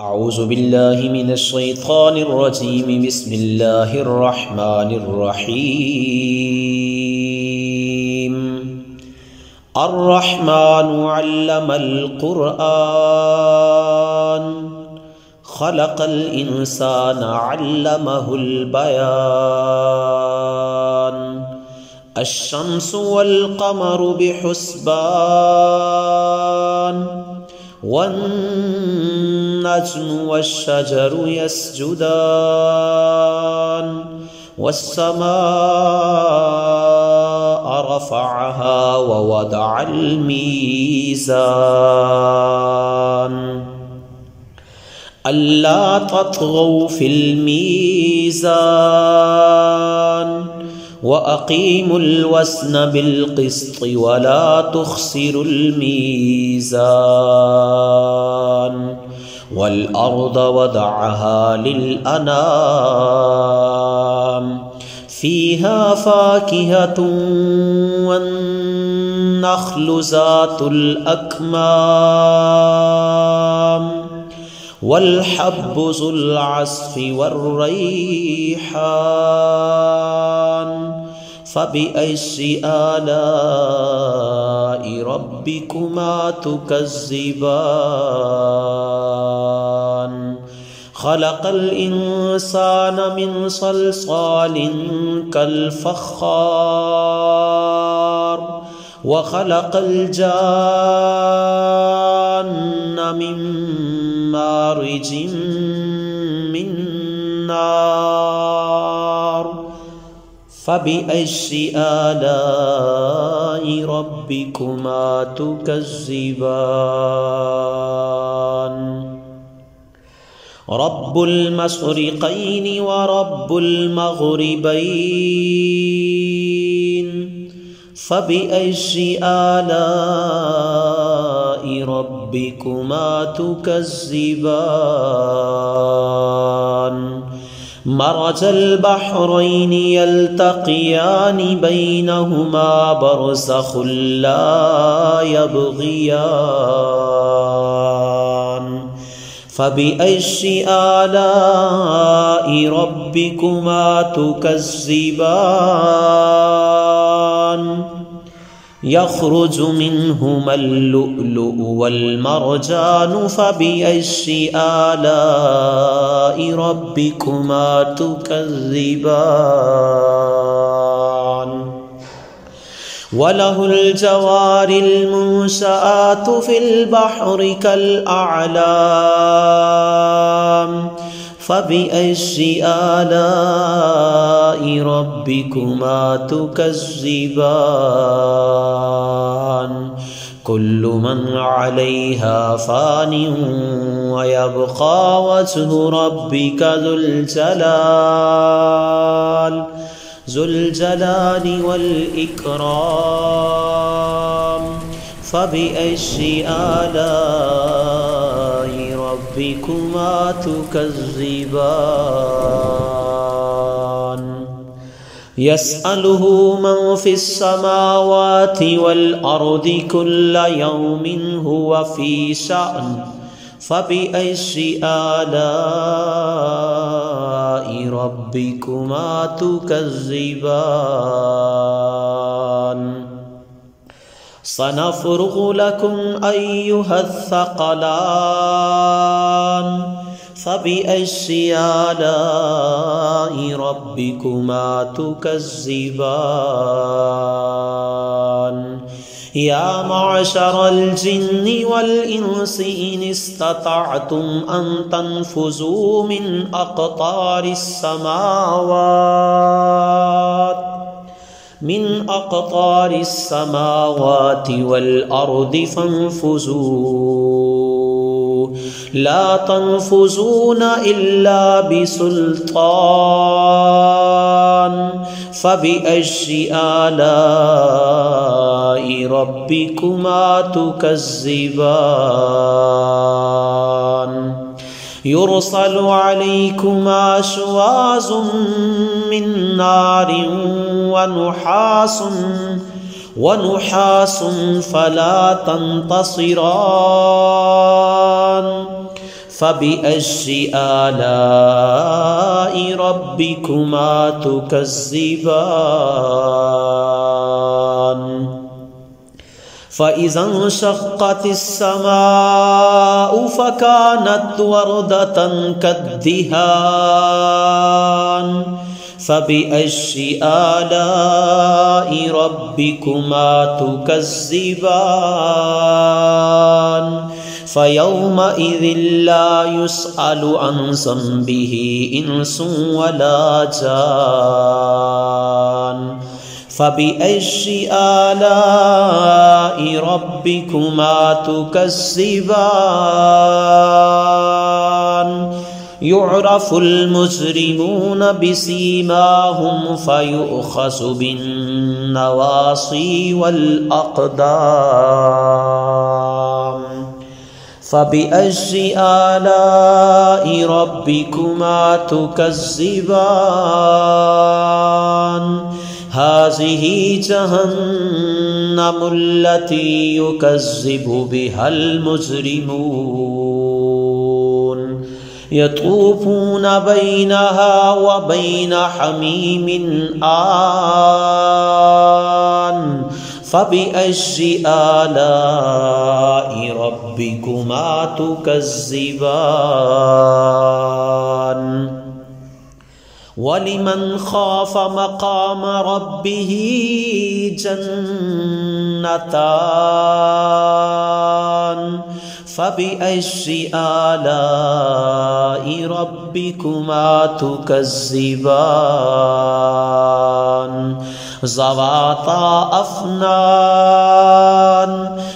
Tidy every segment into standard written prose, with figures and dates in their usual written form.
أعوذ بالله من الشيطان الرجيم. بسم الله الرحمن الرحيم. الرحمن علم القرآن خلق الإنسان علمه البيان. الشمس والقمر بحسبان والنجم والشجر يسجدان. والسماء رفعها ووضع الميزان ألا تطغوا في الميزان وأقيموا الوزن بالقسط ولا تخسروا الميزان. والأرض وضعها للأنام فيها فاكهة والنخل ذات الأكمام والحب ذو العصف والريحان. فبأي آلاء ربكما تكذبان. خلق الإنسان من صلصال كالفخار وخلق الجان من مارج من نار. فبأي آلاء ربكما تكذبان. رب المشرقين ورب المغربين. فبأي آلاء ربكما تكذبان. مرج البحرين يلتقيان بينهما برزخ لا يبغيان. فبأي آلاء ربكما تكذبان. يخرج منهما اللؤلؤ والمرجان. فبأي آلاء ربكما تكذبان. وله الجوار المنشآت في البحر كالأعلام. فبأي آلاء ربكما تكذبان. كل من عليها فان ويبقى وجه ربك ذو الجلال والإكرام. فبأي آلاء ربكما تكذبان. يسأله من في السماوات والأرض كل يوم هو في شأن. فبأي آلاء ربكما تكذبان. سنفرغ لكم أيها الثقلان. فبأي آلاء ربكما تكذبان. يا معشر الجن والإنس إن استطعتم أن تنفذوا من أقطار السماوات والأرض فانفذوا لا تنفذون إلا بسلطان. فبأي آلاء ربكما تكذبان. يرسل عليكما شواظ من نار ونحاس فلا تنتصران. فبأي آلاء ربكما تكذبان فإذا انشقت السماء فكانت وردة كالدهان فبأي آلاء ربكما تكذبان فيومئذ لا يسأل عن ذنبه إنس ولا جان فبأي آلاء ربكما تكذبان يعرف المجرمون بسيماهم فيؤخذ بالنواصي والأقدام فبأي آلاء ربكما تكذبان هذه جهنم التي يكذب بها المجرمون يطوفون بينها وبين حميم آن فبأي آلاء ربكما تكذبان ولمن خاف مقام ربه جنتان فبأي آلاء ربكما تكذبان ذواتا أفنان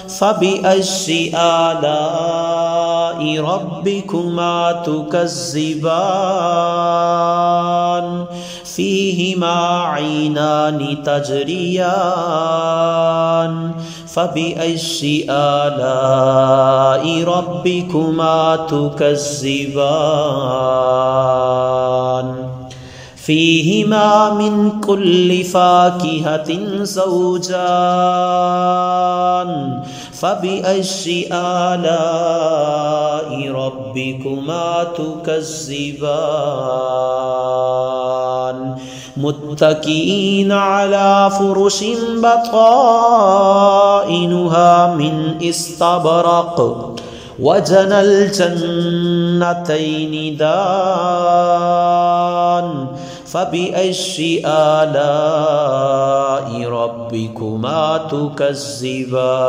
فبأي آلاء ربكما تكذبان فيهما عينان تجريان فبأي آلاء ربكما تكذبان فيهما من كل فاكهة زوجان فبأي آلاء ربكما تكذبان متكئين على فرش بطائنها من استبرق وجنى الجنتين دان فبأي آلاء ربكما تكذبان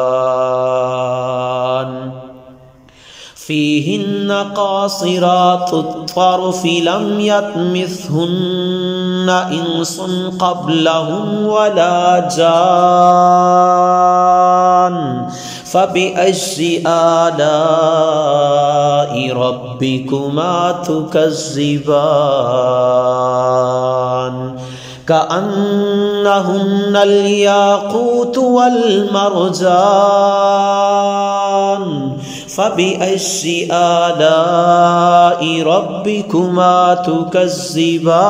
فيهن قاصرات الطرف لم يطمثهن إنس قبلهم ولا جان فبأي آلاء ربكما تكذبان كأنهن الياقوت والمرجان فبأي آلاء ربكما تكذبان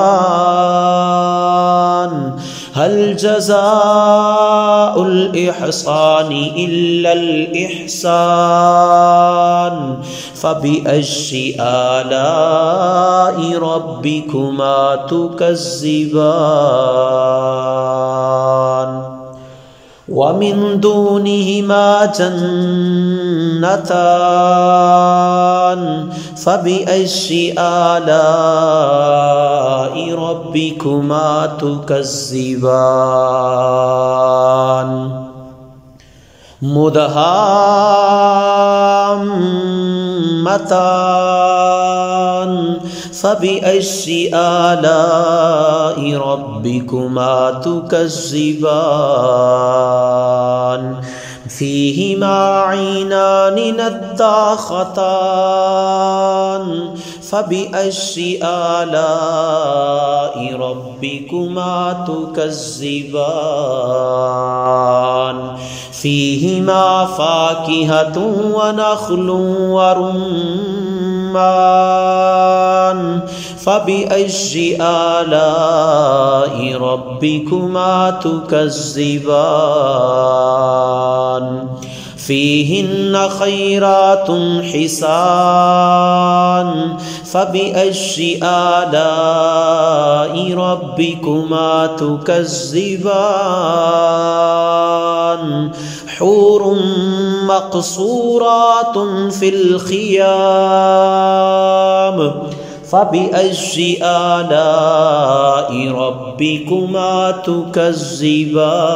هل جزاء الإحسان إلا الإحسان فبأي آلاء ربكما تكذبان ومن دونهما جنتان فبأي آلاء ربكما تكذبان مدهامتان فبأي آلاء ربكما تكذبان فيهما عينان نضاختان فبأي آلاء ربكما تكذبان فيهما فاكهة ونخل ورمان فبأي آلاء ربكما تكذبان فيهن خيرات حسان فبأي آلاء ربكما تكذبان حور مقصورات في الخيام فبأي آلاء ربكما تكذبان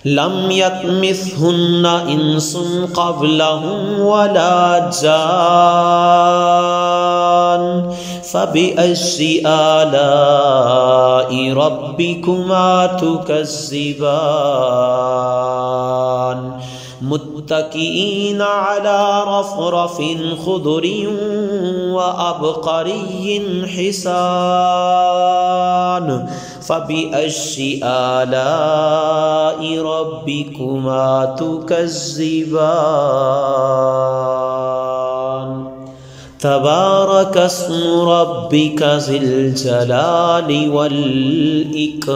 لم يطمثهن إنس قبلهم ولا جان فبأي آلاء ربكما تكذبان متكئين على رفرف خضر وأبقري حسان فبأي آلاء ربكما تكذبان تبارك اسم ربك ذي الجلال والإكرام